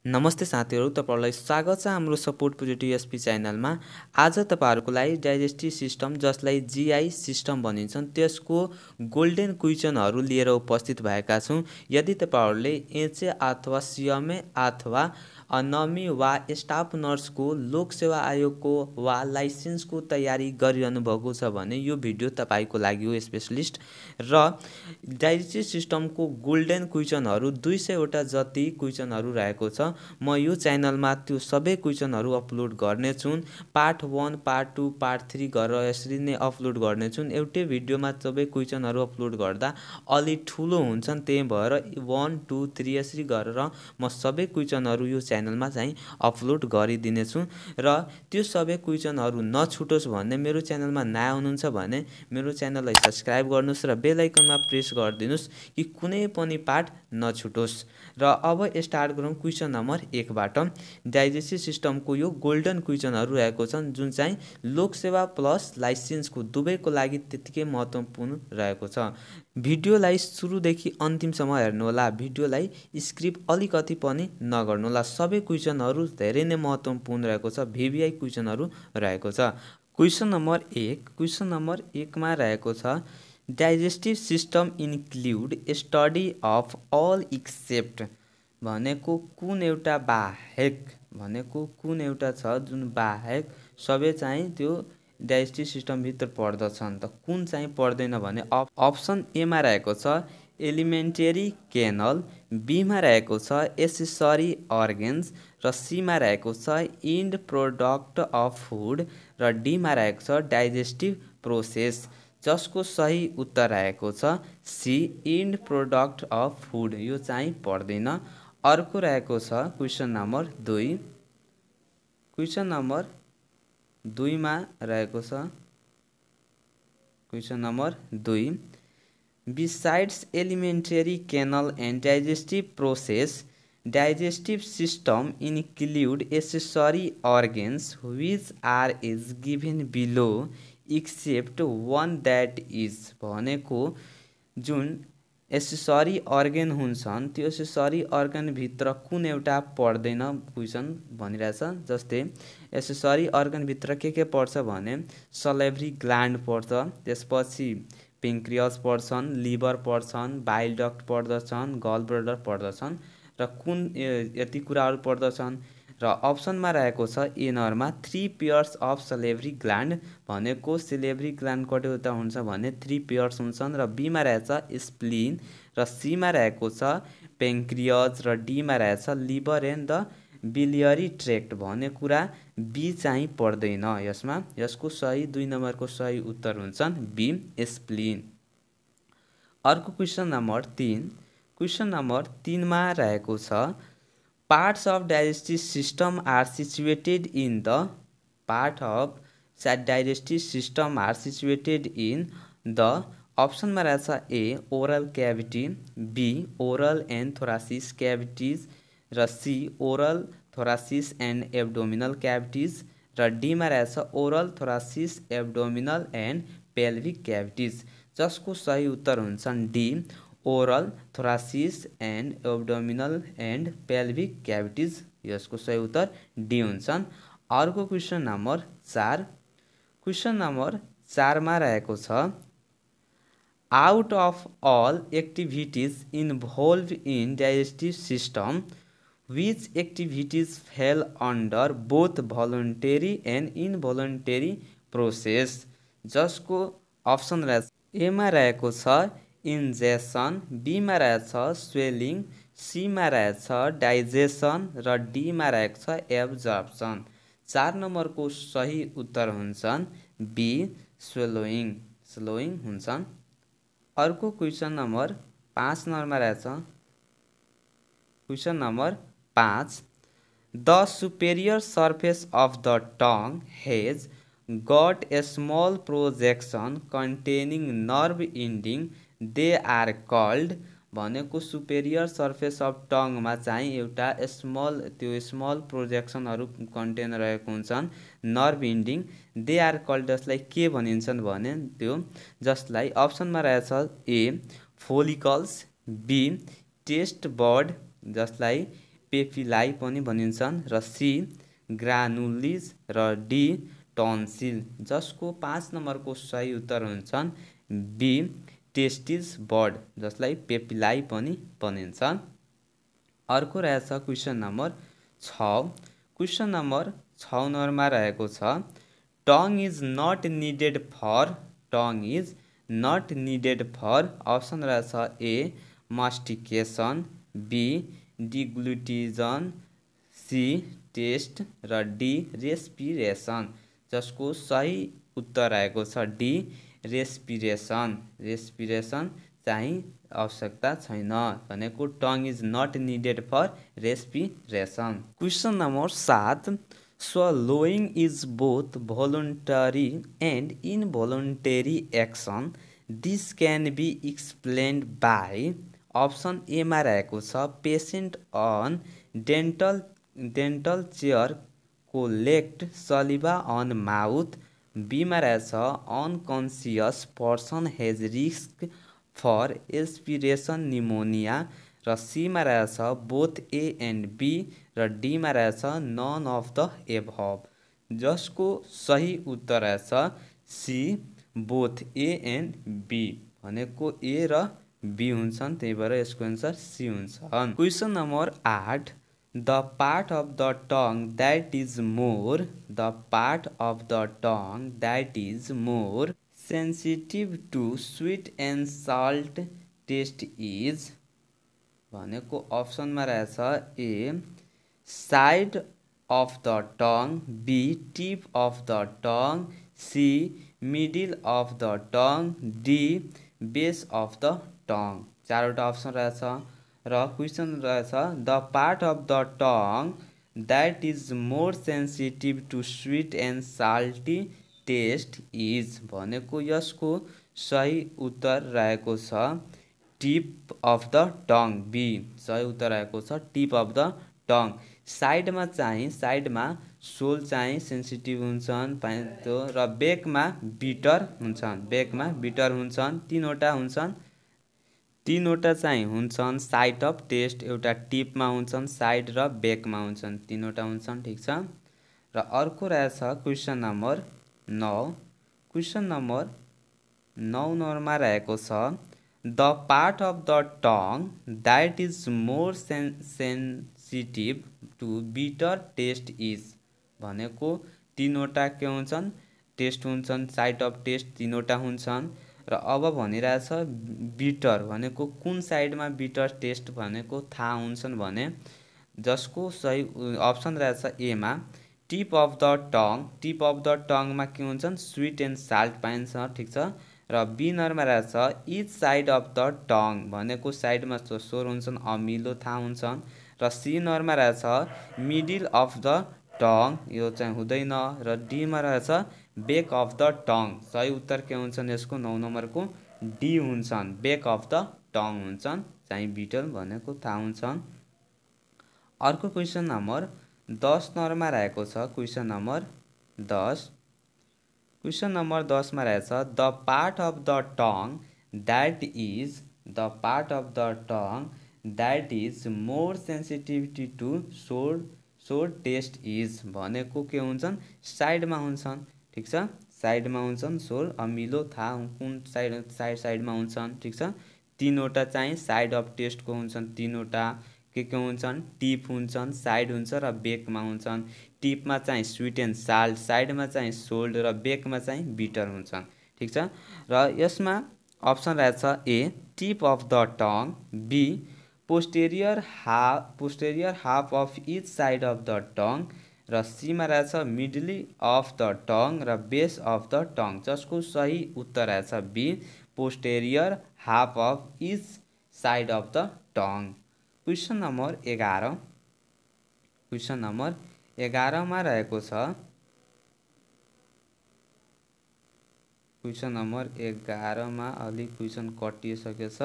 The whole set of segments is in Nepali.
नमस्ते साथीहरू, तपाईहरुलाई स्वागत छ हाम्रो सपोर्ट पोजिटिभ एसपी च्यानलमा। आज तपाईहरुको लागि डाइजेस्टिभ सिस्टम जसलाई जीआई सिस्टम भनिन्छ त्यसको गोल्डन क्वेशनहरु लिएर उपस्थित भएका छौं। यदि तपाईहरुले एचए अथवा सीएमए अथवा अनमी वा स्टाफ नर्सको लोक सेवा आयोगको वा लाइसेन्सको तयारी गरिरहनु भएको छ भने यो भिडियो तपाईको लागि हो स्पेशलिस्ट। र डाइजेस्टिभ सिस्टमको गोल्डन क्वेशनहरु 200 वटा जति क्वेशनहरु रहेको छ। म यो च्यानलमा त्यो सबै क्वेशनहरु अपलोड गर्ने छु। पार्ट 1, पार्ट 2, पार्ट 3 गरेर यसरी नै अपलोड गर्ने छु। एउटै भिडियोमा सबै क्वेशनहरु अपलोड गर्दा अलि ठुलो हुन्छन्, त्यही भएर 1 2 3 यसरी गरेर म सबै क्वेशनहरु यो च्यानलमा चाहिँ अपलोड गरिदिने छु। र त्यो सबै क्वेशनहरु नछुटोस् भन्ने मेरो च्यानलमा नयाँ हुनुहुन्छ भने मेरो च्यानललाई सब्स्क्राइब गर्नुस् र बेल आइकनमा प्रेस गरिदिनुस् कि कुनै पनि पार्ट नछुटोस्। र अब स्टार्ट गरौँ क्वेशन नम्बर 1 बाट। डाइजेस्टिभ सिस्टमको यो गोल्डन क्वेशनहरु रहेको छन् जुन चाहिँ लोक सेवा प्लस लाइसेन्सको दुवैको लागि त्यतिकै महत्त्वपूर्ण रहेको छ। भिडियोलाई सुरुदेखि अन्तिमसम्म हेर्नुहोला। भिडियोलाई स्किप अलिकति पनि नगर्नुहोला। सबै क्वेशनहरु धेरै नै महत्त्वपूर्ण रहेको छ। भिभिआई क्वेशनहरु रहेको छ। क्वेशन नम्बर 1, क्वेशन नम्बर 1 मा रहेको छ digestive system include study of all except भनेको कुन एउटा बाहेक भनेको कुन एउटा छ जुन बाहेक सबै चाहिँ त्यो डाइजेस्टिभ सिस्टम भित्र पर्दछन्। त कुन चाहिँ पर्दैन भने अप्सन ए मा रहेको छ एलिमेन्टरी केनल, बी मा रहेको छ एसेसरी अर्गन्स र सी मा रहेको छ इन्ड प्रोडक्ट अफ फुड र डी मा रहेको छ डाइजेस्टिभ प्रोसेस। जसको सही उत्तर रहेको छ C end product of food. यो चाहिँ पर्दैन। अर्को रहेको छ क्वेशन नम्बर 2। क्वेशन नम्बर 2 मा रहेको छ question number 2 besides alimentary canal and digestive process digestive system include accessory organs which are is given below except one that is भनेको जुन एसेसरी अर्गन हुन्छन् त्यो एसेसरी अर्गन भित्र कुन एउटा पर्दैन क्वेशन भनिरहेछ। जस्तै एसेसरी अर्गन भित्र के पर्छ भने सलेभरी ग्ल्यान्ड पर्छ, त्यसपछि पेन्क्रियास पर्छन्, लिभर पर्छन्, बाइल डक्ट पर्दछन्, गल ब्लडर पर्दछन् र कुन यति कुराहरू पर्दछन्। र अप्सनमा रहेको छ ए नम्बरमा 3 पेयर्स अफ सलेभरी ग्ल्यान्ड भनेको सलेभरी ग्ल्यान्ड कतिवटा हुन्छ भने 3 पेयर्स हुन्छन्। र बी मा रहेछ स्प्लिन र सी मा रहेको छ पेन्क्रियाज र डी मा रहेछ liver and the biliary tract भन्ने कुरा बी चाहिँ पर्दैन यसमा। यसको सही 2 नम्बरको सही उत्तर हुन्छन् बी स्प्लिन। अर्को क्वेशन नम्बर 3। क्वेशन नम्बर 3 मा रहेको छ parts of digestive system are situated in the part of digestive system are situated in the अप्सनमा रहेछ A oral cavity, B oral and thoracic cavities र C oral thoracic and abdominal cavities र डी मा रहेछ oral thoracic abdominal and pelvic cavities. जसको सही उत्तर हुन्छन् D oral thoracic and abdominal and pelvic क्याभिटिज। यसको सही उत्तर डी हुन्छन्। अर्को क्वेशन नम्बर 4। क्वेशन नम्बर 4 मा रहेको छ out of all activities involve in digestive system which activities fall under both voluntary and involuntary process. जसको अप्सन रहेछ ए मा रहेको छ इन्जेक्सन, बी मा रहेछ स्वेलिङ, सी मा रहेछ डाइजेसन र डी मा रहेको छ एब्जर्प्सन। 4 नम्बरको सही उत्तर हुन्छन् बी स्वेलोइङ हुन्छन्। अर्को क्वेशन नम्बर 5 नम्बरमा रहेछ question number 5 the superior surface of the tongue has got a small projection containing nerve ending they are called भनेको सुपेरियर सर्फेस अफ टङमा चाहिँ एउटा स्मल प्रोजेक्सनहरू कन्टेन रहेको हुन्छन् nerve ending they are called जसलाई के भनिन्छन् भने त्यो जसलाई अप्सनमा रहेछ A follicles, B taste bud जसलाई पेपिलाई पनि भनिन्छन् र सी ग्रानुलिज र डी टन्सिल, जसको 5 नम्बरको सही उत्तर हुन्छन् बी टेस्टिस बर्ड, जसलाई पेपिलाई पनि भनिन्छ। अर्को रहेछ क्वेसन नम्बर 6। क्वेसन नम्बर 6 नम्बरमा रहेको छ tongue is not needed for, tongue is not needed for, option रहेछ A mastication, B deglutition, C taste र डी रेस्पिरेसन, जसको सही उत्तर रहेको छ डी रेस्पिरेसन। रेस्पिरेसन चाहिँ आवश्यकता छैन भनेको tongue is not needed for respiration. Question number 7। Swallowing is both voluntary and involuntary action, this can be explained by, option एमा रहेको छ patient on dental chair collect saliva on mouth, बीमा रहेछ unconscious person has risk for aspiration pneumonia, र सीमा रहेछ बोथ ए एन्ड बी, र डीमा रहेछ नन अफ द एभव, जसको सही उत्तर रहेछ C both A and B, भनेको ए र बी हुन्छन्, त्यही भएर यसको एन्सर सी हुन्छ। Question number 8। The part of the tongue that is more, the part of the tongue that is more sensitive to sweet and salt taste is, भनेको अप्सनमा रहेछ A side of the tongue, B tip of the tongue, C middle of the tongue, D base of the tongue, चारवटा अप्सन रहेछ र क्वेसन रहेछ the part of the tongue that is more sensitive to sweet and salty taste is, भनेको यसको सही उत्तर रहेको छ tip of the tongue, B सही उत्तर रहेको छ टिप अफ द टङ। साइडमा सोल चाहिँ सेन्सिटिभ हुन्छन् र बेकमा बिटर हुन्छन्, तीनवटा चाहिँ हुन्छन् साइट अफ टेस्ट, एउटा टिपमा हुन्छन्, साइड र बेकमा हुन्छन्, तीनवटा हुन्छन्, ठिक छ। र अर्को रहेछ क्वेसन नम्बर 9। क्वेसन नम्बर 9 नम्बरमा रहेको छ the part of the tongue that is more sensitive to bitter taste is, भनेको तीनवटा के हुन्छन् टेस्ट हुन्छन्, साइट अफ टेस्ट तीनवटा हुन्छन्, र अब भनिरहेछ बिटर, भनेको कुन साइडमा बिटर टेस्ट भनेको थाहा हुन्छन् भने, जसको सही अप्सन रहेछ एमा tip of the tongue, tip of the टङमा के हुन्छन् स्वीट एन्ड साल्ट पाइन्छ, ठिक छ। र बी नम्बरमा रहेछ each side of the tongue, भनेको साइडमा स्वर हुन्छन्, अमिलो थाहा हुन्छन्, र सी नम्बरमा रहेछ मिडिल अफ द टङ, यो चाहिँ हुँदैन, र डीमा रहेछ बेक अफ द टङ, सही उत्तर के हुन्छन् यसको 9 नम्बरको डी हुन्छन्, बेक अफ द टङ हुन्छन्, चाहिँ बिटल भनेको थाहा हुन्छन्। अर्को क्वेसन नम्बर 10 नम्बरमा रहेको छ क्वेसन नम्बर 10। क्वेसन नम्बर 10 मा रहेछ the part of the tongue that is, the part of the tongue that is more sensitivity to sour taste is, भनेको के हुन्छन् साइडमा हुन्छन्, ठिक छ, साइडमा हुन्छन्, सोर अमिलो थाहा कुन साइडमा हुन्छन्, ठिक छ। तीनवटा चाहिँ साइड अफ टेस्टको हुन्छन्, तीनवटा के हुन्छन् टिप हुन्छन्, साइड हुन्छ र बेकमा हुन्छन्, टिपमा चाहिँ स्वीट एन्ड साल्ट, साइडमा चाहिँ सोल्ड र बेकमा चाहिँ बिटर हुन्छन्, ठिक छ। र यसमा अप्सन रहेछ A tip of the tongue, B posterior half of each side of the tongue, र सीमा रहेछ मिडली अफ द टङ र बेस अफ द टङ, जसको सही उत्तर रहेछ B posterior half of each side of the tongue. Question number 11। Question number 11 मा रहेको छ क्वेसन नम्बर 11 मा अलि क्वेसन कटिसकेछ,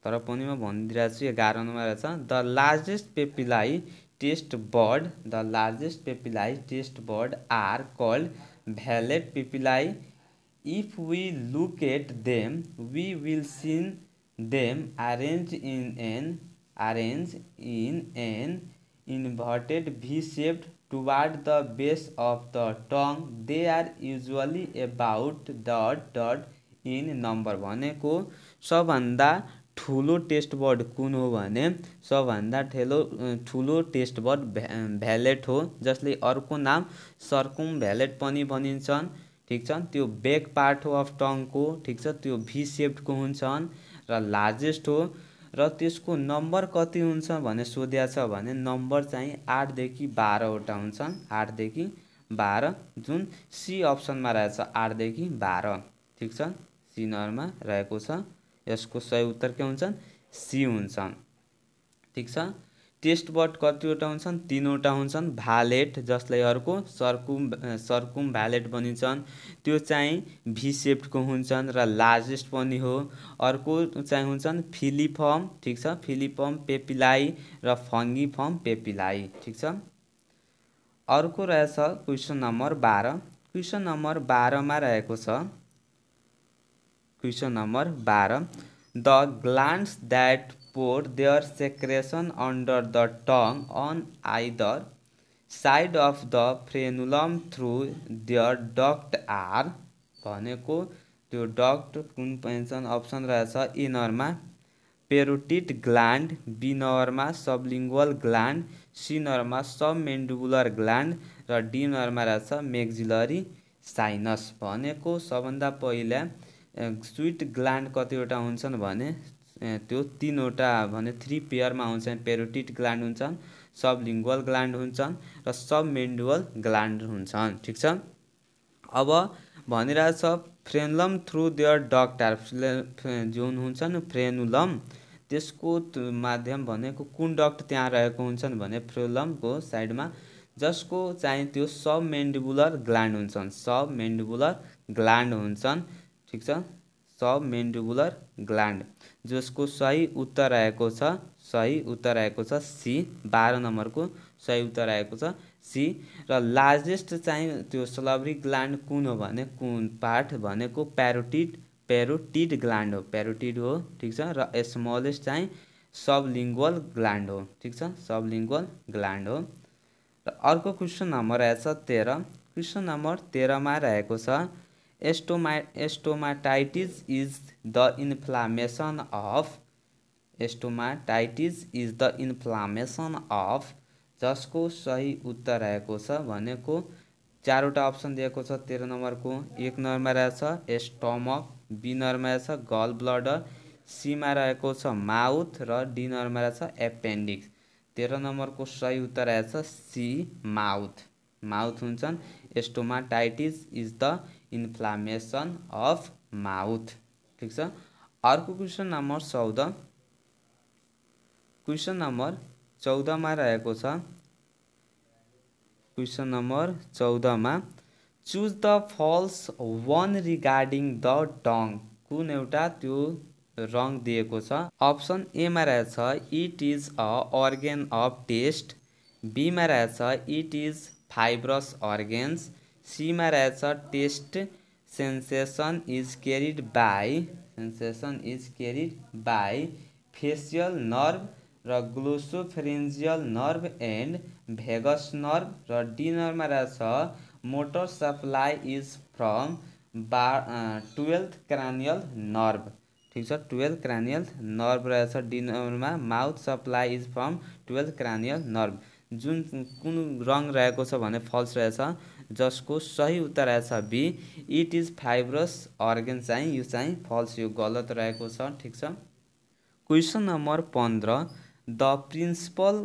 तर पनि म भनिदिइरहेको छु 11 नम्बरमा रहेछ the largest papillae taste bud, the largest papillae taste bud are called vallate papillae, if we look at them we will seen them arranged in an inverted V-shaped toward the base of the tongue. They are usually about ... in number. भनेको सबभन्दा ठुलो टेस्ट बर्ड कुन हो भने सबभन्दा ठुलो टेस्ट बर्ड भ्यालेट हो, जसले अर्को नाम सर्कुम भ्यालेट पनि भनिन्छन्। ठिक छ, त्यो बेक पार्ट हो अफ टङको। ठिक छ, त्यो भी सेप्डको हुन्छन् र लार्जेस्ट हो र त्यसको नम्बर कति हुन्छ भने सोध्या छ भने नम्बर चाहिँ 8 देखि 12 वटा हुन्छन्। 8 देखि 12 जुन सी अप्सनमा रहेछ 8 देखि 12। ठिक छ, सी नम्बरमा रहेको छ। यसको सही उत्तर के हुन्छन्? सी हुन्छन्। ठिक छ, टेस्ट बर्ड कतिवटा हुन्छन्? 3 वटा हुन्छन्। भ्यालेट जसलाई अर्को सर्कुम भ्यालेट भनिन्छन्, त्यो चाहिँ भी सेप्डको हुन्छन् र लार्जेस्ट पनि हो। अर्को चाहिँ हुन्छन् फिलिफर्म। ठिक छ, फिलिफर्म पेपिलाई र फङ्गिफर्म पेपिलाई। ठिक छ, अर्को रहेछ क्वेसन नम्बर 12। क्वेसन नम्बर 12 मा रहेको छ, question number 12, the glands that pour their secretion under the tongue on either side of the frenulum through their duct are. भनेको त्यो डक्ट कुन पेन्सन अप्सन रहेछ? ए नम्बरमा पेरोटिड ग्ल्यान्ड, बी नम्बरमा सबलिङ्गुअल ग्ल्यान्ड, सी नम्बरमा सबमेन्डिबुलर ग्ल्यान्ड र डी नम्बरमा रहेछ मेक्सिलरी साइनस। भनेको सबभन्दा पहिला स्विट ग्ल्यान्ड कतिवटा हुन्छन् भने त्यो 3 वटा भने 3 पेयरमा हुन्छन्। पेरोटिड ग्ल्यान्ड हुन्छन्, सबलिङ्गुअल ग्ल्यान्ड हुन्छन् र सबमेन्डिबुलर ग्ल्यान्ड हुन्छन्। ठिक छ, अब भनिरहेछ frenulum through their duct are. जुन हुन्छ नि फ्रेनुलम, त्यसको माध्यम भनेको कुन डक्ट त्यहाँ रहेको हुन्छन् भने फ्रेनुलमको साइडमा, जसको चाहिँ त्यो सबमेन्डिबुलर ग्ल्यान्ड हुन्छन्। सबमेन्डिबुलर ग्ल्यान्ड हुन्छन्। ठिक छ, सबमेन्डिबुलर ग्ल्यान्ड, जसको सही उत्तर आएको छ, सही उत्तर आएको छ सी। 12 नम्बरको सही उत्तर आएको छ सी। र लार्जेस्ट चाहिँ त्यो सलभरी ग्ल्यान्ड कुन हो भने कुन पार्ट भनेको पेरोटिड ग्ल्यान्ड हो, पेरोटिड हो। ठिक छ, र स्मलेस्ट चाहिँ सबलिङ्गुअल ग्ल्यान्ड हो। ठिक छ, सबलिङ्गुअल ग्ल्यान्ड हो। र अर्को क्वेसन नम्बर रहेछ 13। क्वेसन नम्बर 13 मा रहेको छ Stomatitis is the inflammation of. Stomatitis is the inflammation of, जसको सही उत्तर रहेको छ भनेको 4 वटा अप्सन दिएको छ 13 नम्बरको। 1 नम्बरमा रहेछ स्टमक, बी नम्बरमा रहेछ गल ब्लडर, सी मा रहेको छ माउथ र डी नम्बरमा रहेछ एपेन्डिक्स। 13 नम्बरको सही उत्तर रहेछ सी, माउथ। माउथ हुन्छन्। Stomatitis is the inflammation of mouth. ठिक छ, अर्को क्वेसन नम्बर 14। क्वेसन नम्बर 14 मा रहेको छ, क्वेसन नम्बर 14 मा choose the false one regarding the tongue. कुन एउटा त्यो रङ दिएको छ? अप्सन ए मा रहेछ it is a organ of taste, B मा रहेछ it is fibrous organs, C मा रहेछ taste sensation is carried by facial nerve र glossopharyngeal nerve and vagus nerve, र डी नम्बरमा रहेछ motor supply is from 12th cranial nerve. ठिक छ, 12th क्रानियल नर्भ रहेछ डी नम्बरमा। Mouth supply is from 12th cranial nerve. जुन कुन रङ रहेको छ भने फल्स रहेछ, जसको सही उत्तर रहेछ B, it is fibrous organ. चाहिँ यो चाहिँ फल्स, यो गलत रहेको छ। ठिक छ, question number 15, the principal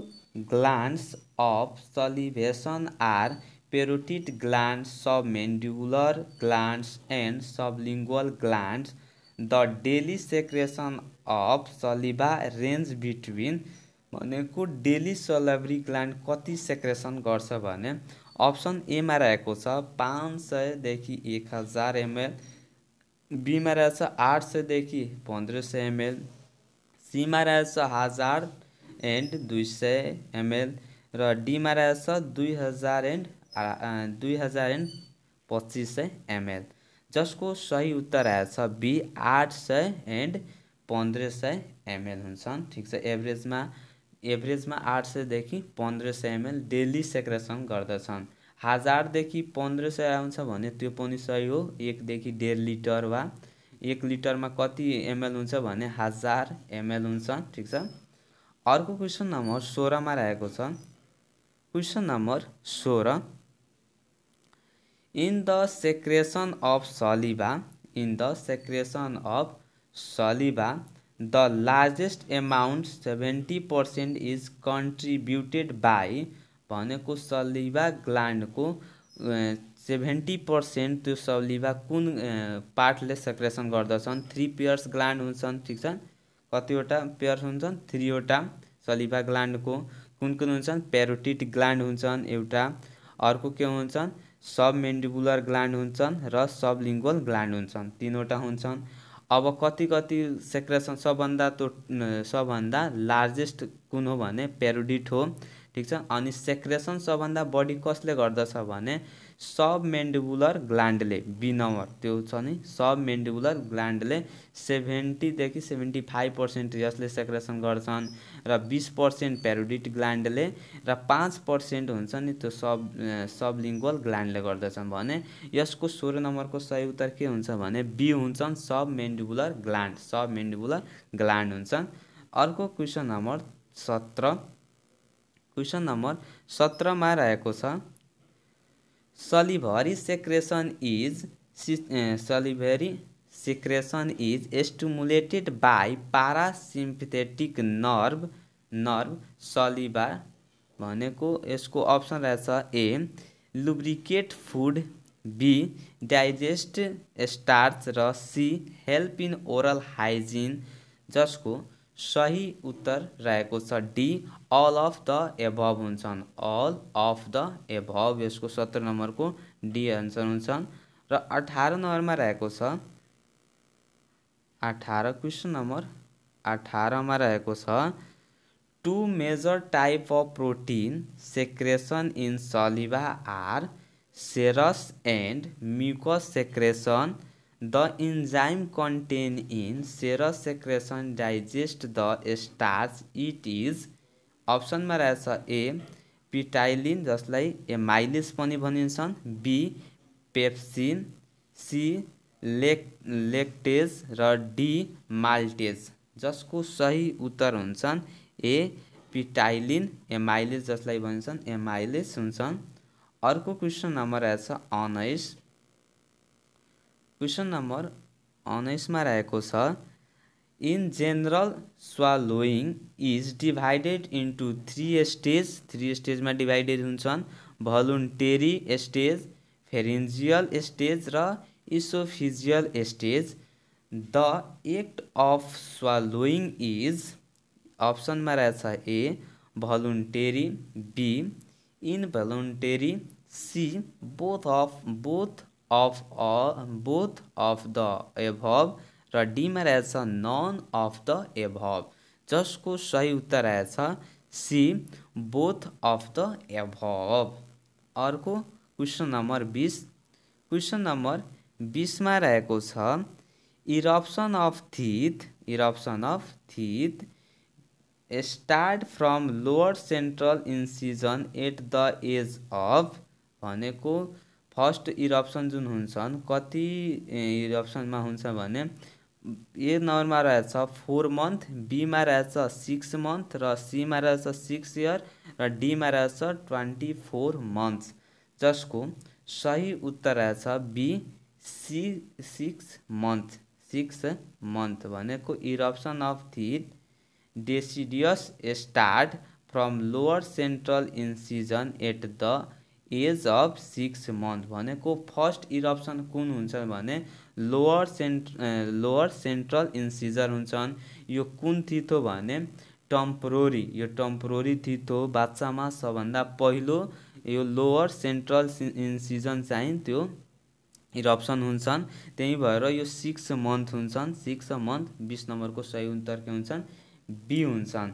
glands of salivation are parotid gland, submandibular glands and sublingual glands. The daily secretion of saliva range between. भनेको डेली सलिभरी ग्ल्यान्ड कति सेक्रेसन गर्छ भने अप्सन ए मा रहेको छ 500 देखि 1000 ml, बी मा रहेछ 800 देखि 1500 ml, सी मा रहेछ 1000 and 200 ml र डी मा रहेछ 2000 and 2500 ml, जसको सही उत्तर रहेछ बी 800 and 1500 ml हुन्छन्। ठिक छ, एभरेजमा एभरेजमा 800 देखि 1500 ml डेली सेक्रेसन गर्दछन्। 1000 देखि 1500 आउँछ भने त्यो पनि सही हो। 1 देखि 1.5 लिटर वा 1 लिटरमा कति ml हुन्छ भने 1000 ml हुन्छ। ठीक छ। अर्को क्वेसन नम्बर 16 मा रहेको छ। Question number 16, in the secretion of saliva the largest amount 70% is contributed by भनेको सलिभा ग्ल्यान्डको 70% त्यो सलिभा कुन पार्टले सेक्रेसन गर्दछन्? 3 पेयर्स ग्ल्यान्ड हुन्छन्। ठीक छ। कतिवटा पेयर्स हुन्छन्? 3 वटा सलिभा ग्ल्यान्डको। कुन कुन हुन्छन्? प्यारोटिड ग्ल्यान्ड हुन्छन् एउटा, अर्को के हुन्छन्? सबमेन्डिबुलर ग्ल्यान्ड हुन्छन् र सबलिङ्गुअल ग्ल्यान्ड हुन्छन्। 3 वटा हुन्छन्। अब कति कति सेक्रेसन सबभन्दा लार्जेस्ट कुन हो भने प्यारोटिड हो। ठीक छ। अनि सेक्रेसन सबभन्दा बढी कसले गर्दछ भने सबमेन्डिबुलर ग्ल्यान्डले। बी नम्बर त्यो छ नि, सबमेन्डिबुलर ग्ल्यान्डले 70 देखि 75% यसले सेक्रेसन गर्छन् र 20% प्यारोटिड ग्ल्यान्डले र 5% हुन्छ नि त्यो सबलिङ्गुअल ग्ल्यान्डले गर्दछन्। भने यसको 16 नम्बरको सही उत्तर के हुन्छ भने बी हुन्छन्, सबमेन्डिबुलर ग्ल्यान्ड हुन्छन्। अर्को क्वेसन नम्बर 17, क्वेसन नम्बर 17 मा रहेको छ, salivary secretion is stimulated by parasympathetic nerve saliva भनेको यसको अप्सन रहेछ A lubricate food, B digest starch र C help in oral hygiene, जसको सही उत्तर रहेको छ D all of the above हुन्छन्। अल अफ द एभव यसको 17 नम्बरको डी आन्सर हुन्छन्। र 18 नम्बरमा रहेको छ 18, क्वेसन नम्बर 18 मा रहेको छ, two major type of protein secretion in saliva are serous and mucous secretion. The enzyme contained in serous secretion digest the starch. It is अप्सनमा रहेछ ए पिटाइलिन जसलाई एमाइलिस पनि भनिन्छन्, बी पेप्सिन, सी लेक्टेज र डी माल्टेज, जसको सही उत्तर हुन्छन् ए पिटाइलिन एमाइलिस जसलाई भनिन्छन् एमाइलिस हुन्छन्। अर्को क्वेसन नम्बर रहेछ 19, क्वेसन नम्बर 19 मा रहेको छ, in general swallowing is divided into 3 stage. 3 स्टेजमा डिभाइडेड हुन्छन्, भलुन्टेरी स्टेज, फेरेन्जियल स्टेज र oesophageal stage. The act of swallowing is अप्सनमा रहेछ A voluntary, B involuntary, C both of the above र डीमा रहेछ नन अफ द एभव, जसको सही उत्तर रहेछ C both of the above. अर्को क्वेसन नम्बर 20, क्वेसन नम्बर 20 मा रहेको छ, eruption of teeth start from lower central incision at the edge of भनेको फर्स्ट इरप्सन जुन हुन्छन् कति इरप्सनमा हुन्छ भने ए नम्बरमा रहेछ 4 मन्थ, बीमा रहेछ 6 मन्थ र सीमा रहेछ 6 इयर र डीमा रहेछ 24 मन्थ्स, जसको सही उत्तर रहेछ बी 6 मन्थ भनेको eruption of teeth deciduous start from lower central incision at the edge of 6 month भनेको फर्स्ट इरप्सन कुन हुन्छ भने लोअर सेन्ट्रल इन्सिजर हुन्छन्। यो कुन थिथ हो भने टेम्पोररी, यो टेम्पोररी थिथ हो। बाच्छामा सबभन्दा पहिलो यो लोअर सेन्ट्रल इन्सिजन चाहिँ त्यो इरप्सन हुन्छन्, त्यही भएर यो 6 मन्थ हुन्छन्। 6 मन्थ 20 नम्बरको सही उत्तर के हुन्छन् बी हुन्छन्।